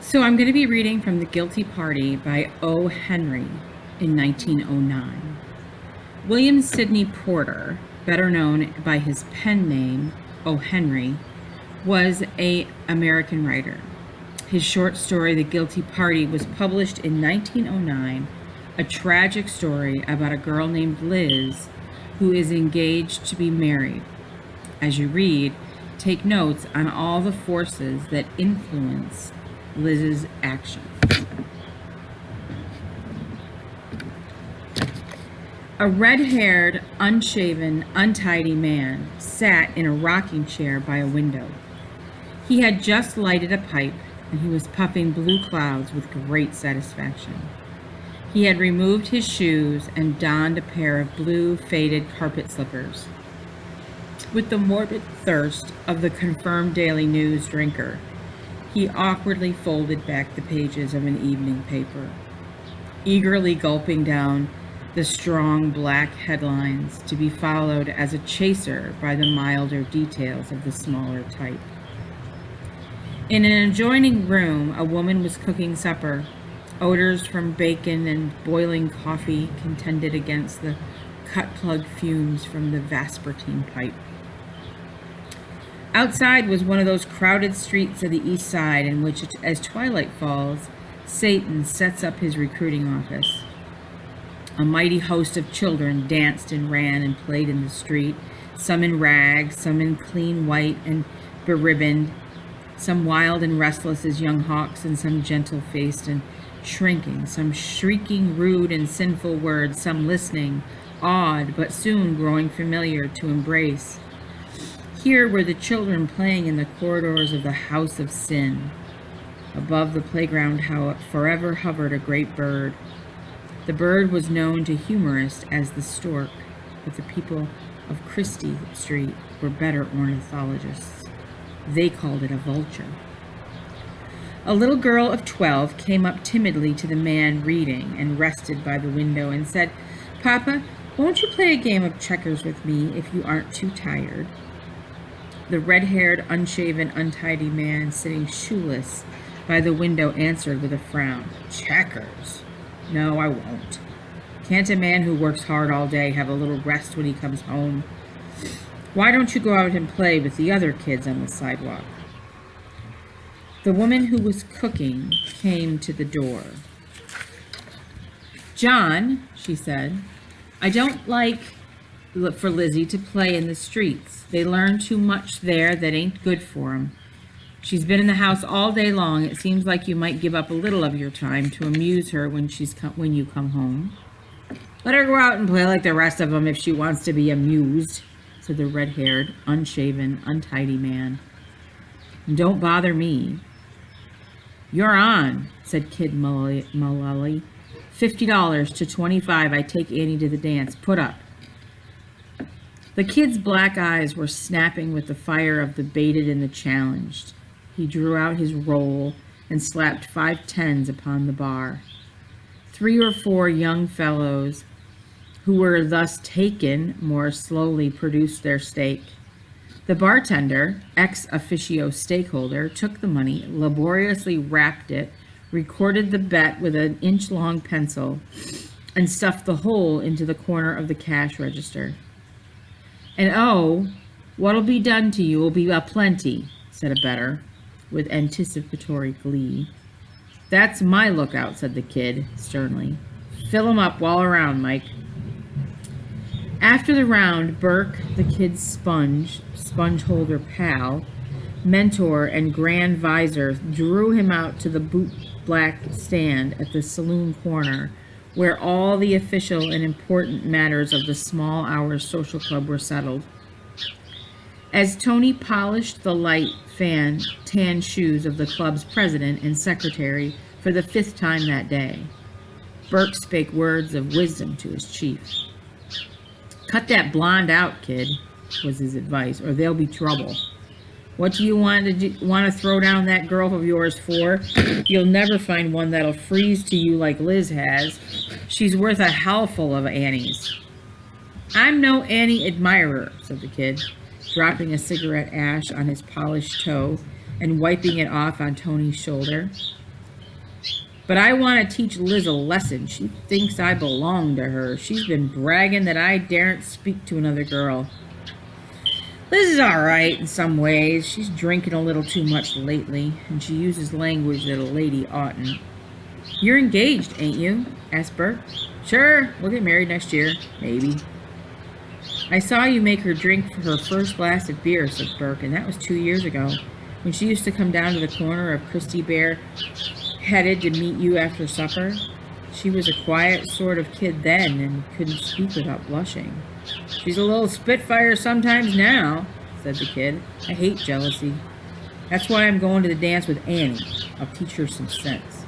So I'm going to be reading from The Guilty Party by O. Henry in 1909. William Sidney Porter, better known by his pen name, O. Henry, was an American writer. His short story, The Guilty Party, was published in 1909, a tragic story about a girl named Liz who is engaged to be married. As you read, take notes on all the forces that influence Liz's actions. A red-haired, unshaven, untidy man sat in a rocking chair by a window. He had just lighted a pipe, and he was puffing blue clouds with great satisfaction. He had removed his shoes and donned a pair of blue, faded carpet slippers. With the morbid thirst of the confirmed Daily News drinker, he awkwardly folded back the pages of an evening paper, eagerly gulping down the strong black headlines to be followed as a chaser by the milder details of the smaller type. In an adjoining room, a woman was cooking supper. Odors from bacon and boiling coffee contended against the cut-plug fumes from the Vespertine pipe. Outside was one of those crowded streets of the East Side in which, as twilight falls, Satan sets up his recruiting office. A mighty host of children danced and ran and played in the street, some in rags, some in clean white and beribboned, some wild and restless as young hawks, and some gentle-faced and shrinking, some shrieking rude and sinful words, some listening, awed, but soon growing familiar to embrace. Here were the children playing in the corridors of the house of sin. Above the playground forever hovered a great bird. The bird was known to humorists as the stork, but the people of Christie Street were better ornithologists. They called it a vulture. A little girl of 12 came up timidly to the man reading and rested by the window and said, "Papa, won't you play a game of checkers with me if you aren't too tired?" The red-haired, unshaven, untidy man sitting shoeless by the window answered with a frown, "Checkers? No, I won't. Can't a man who works hard all day have a little rest when he comes home? Why don't you go out and play with the other kids on the sidewalk?" The woman who was cooking came to the door. "John," she said, "I don't like for Lizzie to play in the streets. They learn too much there that ain't good for 'em. She's been in the house all day long. It seems like you might give up a little of your time to amuse her when you come home." "Let her go out and play like the rest of them if she wants to be amused," said the red-haired, unshaven, untidy man. "Don't bother me." "You're on," said Kid Mullally. $50 to 25. I take Annie to the dance. Put up." The kid's black eyes were snapping with the fire of the baited and the challenged. He drew out his roll and slapped 5 tens upon the bar. 3 or 4 young fellows who were thus taken more slowly produced their stake. The bartender, ex officio stakeholder, took the money, laboriously wrapped it, recorded the bet with an inch-long pencil, and stuffed the whole into the corner of the cash register. "And oh, what'll be done to you will be a plenty," said a bettor, with anticipatory glee. "That's my lookout," said the kid, sternly. "Fill 'em up all around, Mike." After the round, Burke, the kid's sponge holder pal, mentor, and grand visor, drew him out to the boot-black stand at the saloon corner, where all the official and important matters of the Small Hours Social Club were settled. As Tony polished the light tan shoes of the club's president and secretary for the 5th time that day, Burke spake words of wisdom to his chief. "Cut that blonde out, kid," was his advice, "or there'll be trouble. What do you want to throw down that girl of yours for? You'll never find one that'll freeze to you like Liz has. She's worth a hellful of Annies." "I'm no Annie admirer," said the kid, dropping a cigarette ash on his polished toe and wiping it off on Tony's shoulder. But I want to teach Liz a lesson. She thinks I belong to her. She's been bragging that I daren't speak to another girl. Liz is all right in some ways. She's drinking a little too much lately, and she uses language that a lady oughtn't. You're engaged, ain't you? Asked Burke. Sure, we'll get married next year. Maybe. I saw you make her drink her first glass of beer, said Burke, and that was 2 years ago, when she used to come down to the corner of Christy Bear, headed to meet you after supper. She was a quiet sort of kid then and couldn't speak without blushing. She's a little spitfire sometimes now, said the kid. I hate jealousy. That's why I'm going to the dance with Annie. I'll teach her some sense.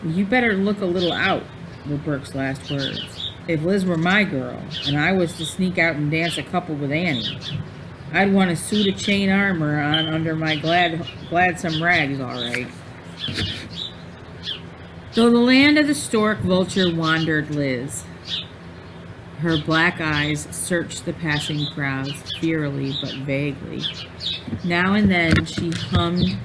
You better look a little out, were Burke's last words. If Liz were my girl, and I was to sneak out and dance a couple with Annie, I'd want a suit of chain armor on under my gladsome rags, all right. Though the land of the stork vulture wandered Liz. Her black eyes searched the passing crowds, fearfully but vaguely. Now and then she hummed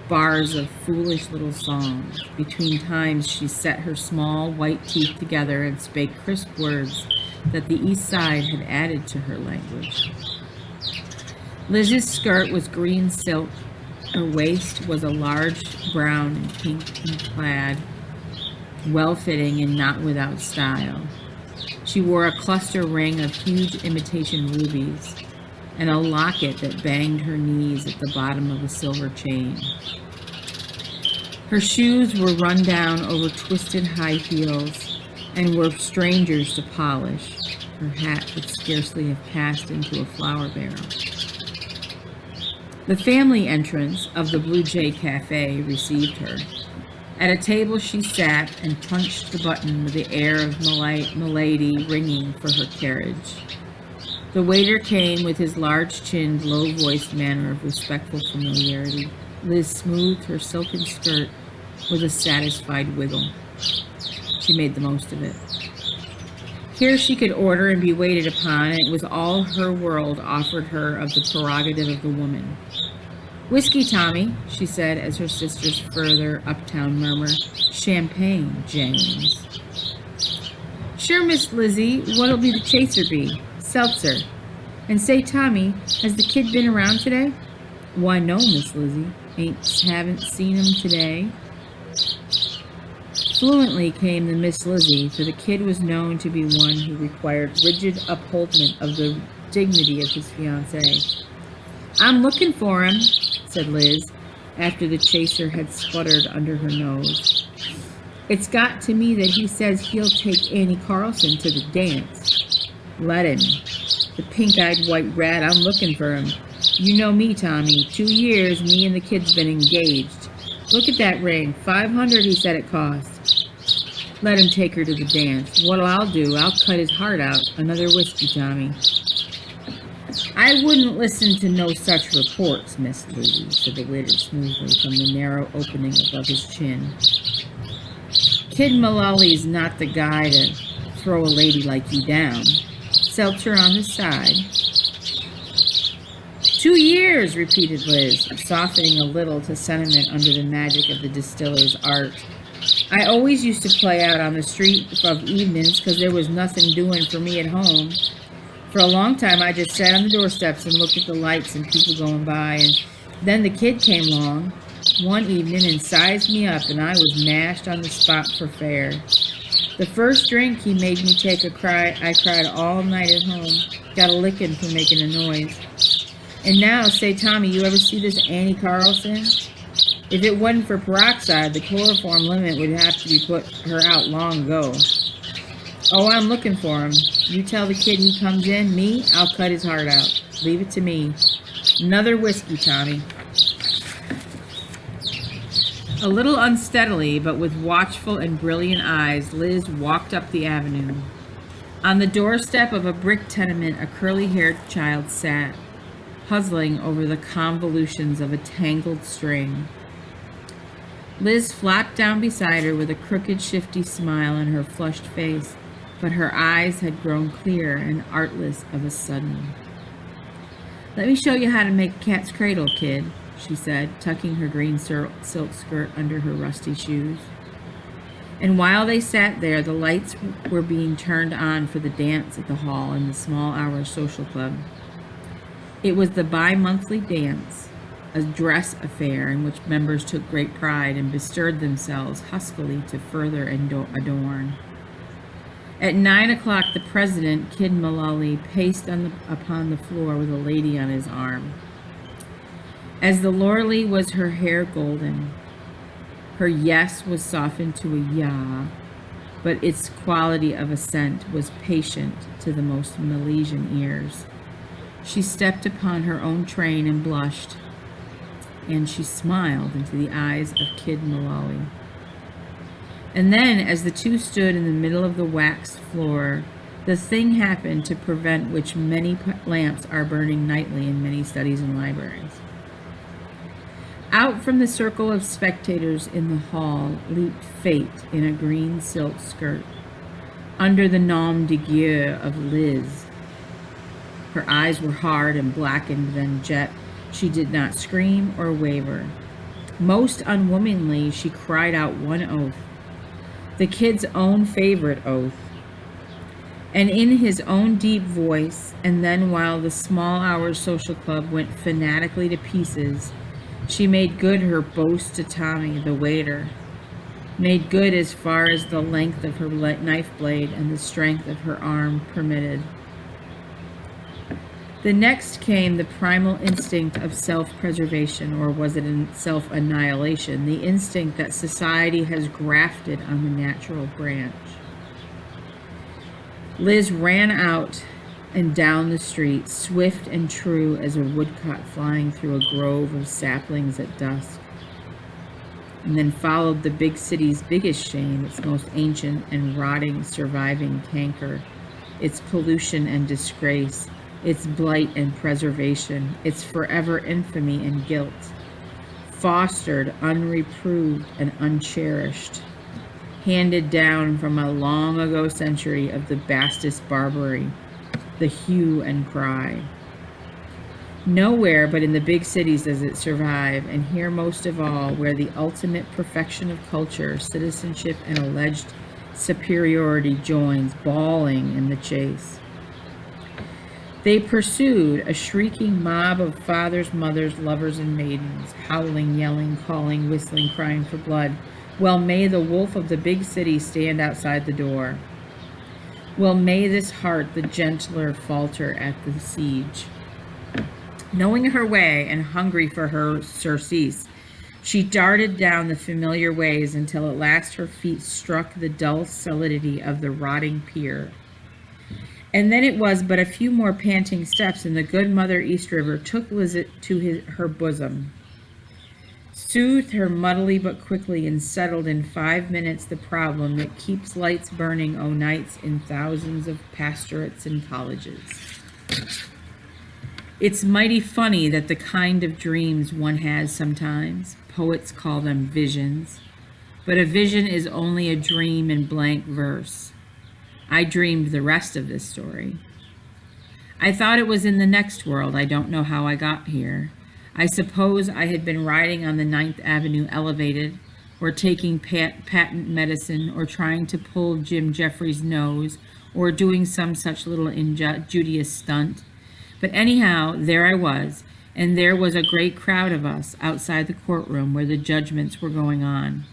bars of foolish little songs. Between times she set her small white teeth together and spake crisp words that the East Side had added to her language. Liz's skirt was green silk. Her waist was a large brown and pink plaid, well-fitting and not without style. She wore a cluster ring of huge imitation rubies and a locket that banged her knees at the bottom of a silver chain. Her shoes were run down over twisted high heels and were strangers to polish. Her hat would scarcely have passed into a flour barrel. The family entrance of the Blue Jay Cafe received her. At a table she sat and punched the button with the air of milady ringing for her carriage. The waiter came with his large-chinned, low-voiced manner of respectful familiarity. Liz smoothed her silken skirt with a satisfied wiggle. She made the most of it. Here she could order and be waited upon, and it was all her world offered her of the prerogative of the woman. Whiskey, Tommy, she said as her sister's further uptown murmur. Champagne, James. Sure, Miss Lizzie, what'll be the chaser be? Seltzer. And say, Tommy, has the kid been around today? Why, no, Miss Lizzie. Haven't seen him today. Fluently came the Miss Lizzie, for the kid was known to be one who required rigid upholdment of the dignity of his fiancée. I'm looking for him, said Liz, after the chaser had sputtered under her nose. It's got to me that he says he'll take Annie Carlson to the dance. Let him. The pink-eyed white rat, I'm looking for him. You know me, Tommy. 2 years, me and the kid's been engaged. Look at that ring. $500 he said it cost. Let him take her to the dance. What'll I'll do? I'll cut his heart out. Another whiskey, Tommy. I wouldn't listen to no such reports, Miss Lizzie, said the waiter smoothly from the narrow opening above his chin. Kid Mullally's not the guy to throw a lady like you down. Seltzer on the side. 2 years, repeated Liz, softening a little to sentiment under the magic of the distiller's art. I always used to play out on the street of evenings because there was nothing doing for me at home. For a long time, I just sat on the doorsteps and looked at the lights and people going by, and then the kid came along one evening and sized me up, and I was mashed on the spot for fair. The first drink he made me take I cried all night at home, got a licking for making a noise. And now, say, Tommy, you ever see this Annie Carlson? If it wasn't for peroxide, the chloroform limit would have to be put her out long ago. Oh, I'm looking for him. You tell the kid he comes in, me, I'll cut his heart out. Leave it to me. Another whiskey, Tommy. A little unsteadily, but with watchful and brilliant eyes, Liz walked up the avenue. On the doorstep of a brick tenement, a curly-haired child sat, puzzling over the convolutions of a tangled string. Liz flopped down beside her with a crooked, shifty smile on her flushed face, but her eyes had grown clear and artless of a sudden. Let me show you how to make a cat's cradle, kid. she said, tucking her green silk skirt under her rusty shoes. And while they sat there, the lights were being turned on for the dance at the hall in the Small Hours Social Club. It was the bi-monthly dance, a dress affair in which members took great pride and bestirred themselves huskily to further adorn. At 9 o'clock, the president, Kid Mullally, paced upon the floor with a lady on his arm. As the lorry was her hair golden, her yes was softened to a yah, but its quality of assent was patient to the most Milesian ears. She stepped upon her own train and blushed, and she smiled into the eyes of Kid Mullally. And then, as the two stood in the middle of the waxed floor, the thing happened to prevent which many lamps are burning nightly in many studies and libraries. Out from the circle of spectators in the hall leaped Fate in a green silk skirt, under the nom de guerre of Liz. Her eyes were hard and blackened than jet. She did not scream or waver. Most unwomanly, she cried out one oath, the kid's own favorite oath. And in his own deep voice, and then while the Small Hours Social Club went fanatically to pieces, she made good her boast to Tommy, the waiter, made good as far as the length of her knife blade and the strength of her arm permitted. The next came the primal instinct of self-preservation, or was it self-annihilation, the instinct that society has grafted on the natural branch. Liz ran out and down the street, swift and true as a woodcock flying through a grove of saplings at dusk. And then followed the big city's biggest shame, its most ancient and rotting surviving canker, its pollution and disgrace, its blight and preservation, its forever infamy and guilt, fostered, unreproved, and uncherished, handed down from a long ago century of the basest barbarity, the hue and cry. Nowhere but in the big cities does it survive, and here most of all, where the ultimate perfection of culture, citizenship, and alleged superiority joins, bawling in the chase. They pursued a shrieking mob of fathers, mothers, lovers, and maidens, howling, yelling, calling, whistling, crying for blood. Well, may the wolf of the big city stand outside the door. Well, may this heart the gentler falter at the siege. Knowing her way and hungry for her surcease, she darted down the familiar ways until at last her feet struck the dull solidity of the rotting pier. And then it was but a few more panting steps, and the good Mother East River took Liz to her bosom, soothed her muddily but quickly, and settled in 5 minutes the problem that keeps lights burning o' nights in thousands of pastorates and colleges. It's mighty funny that the kind of dreams one has sometimes, poets call them visions, but a vision is only a dream in blank verse. I dreamed the rest of this story. I thought it was in the next world. I don't know how I got here. I suppose I had been riding on the 9th Avenue elevated, or taking patent medicine, or trying to pull Jim Jeffries' nose, or doing some such little injurious stunt. But anyhow, there I was, and there was a great crowd of us outside the courtroom where the judgments were going on.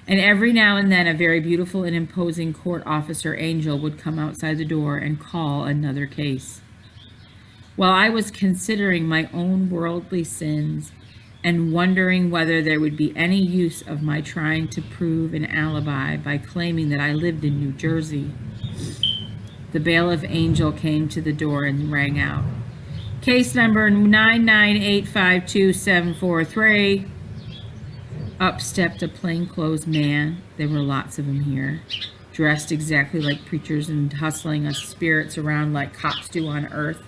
And every now and then a very beautiful and imposing court officer angel would come outside the door and call another case. While I was considering my own worldly sins and wondering whether there would be any use of my trying to prove an alibi by claiming that I lived in New Jersey, the bailiff angel came to the door and rang out, "Case number 99852-743. Up stepped a plainclothes man, there were lots of them here, dressed exactly like preachers and hustling us spirits around like cops do on earth,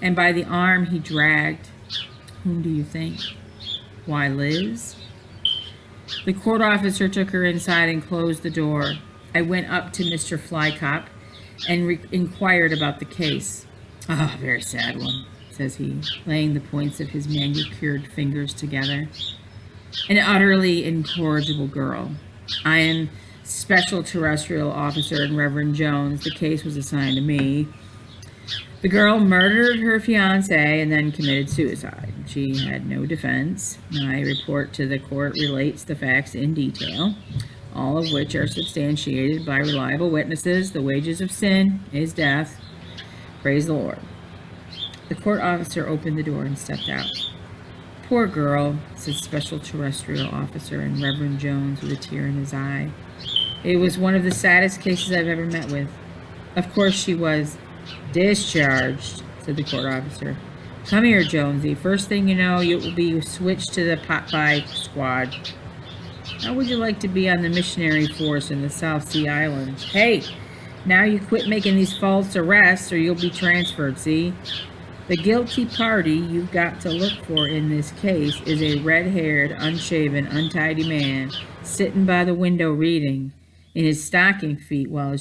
and by the arm he dragged, whom do you think? Why, Liz. The court officer took her inside and closed the door. I went up to Mr. Flykop and inquired about the case. Ah, very sad one, says he, laying the points of his manicured fingers together. An utterly incorrigible girl. I am Special Terrestrial Officer and Reverend Jones. The case was assigned to me. The girl murdered her fiancé and then committed suicide. She had no defense. My report to the court relates the facts in detail, all of which are substantiated by reliable witnesses. The wages of sin is death. Praise the Lord. The court officer opened the door and stepped out. Poor girl, said Special Terrestrial Officer and Reverend Jones with a tear in his eye. It was one of the saddest cases I've ever met with. Of course she was discharged, said the court officer. Come here, Jonesy. First thing you know, you will be switched to the Popeye squad. How would you like to be on the missionary force in the South Sea Islands? Hey, now you quit making these false arrests or you'll be transferred, see? The guilty party you've got to look for in this case is a red-haired, unshaven, untidy man sitting by the window reading in his stocking feet while his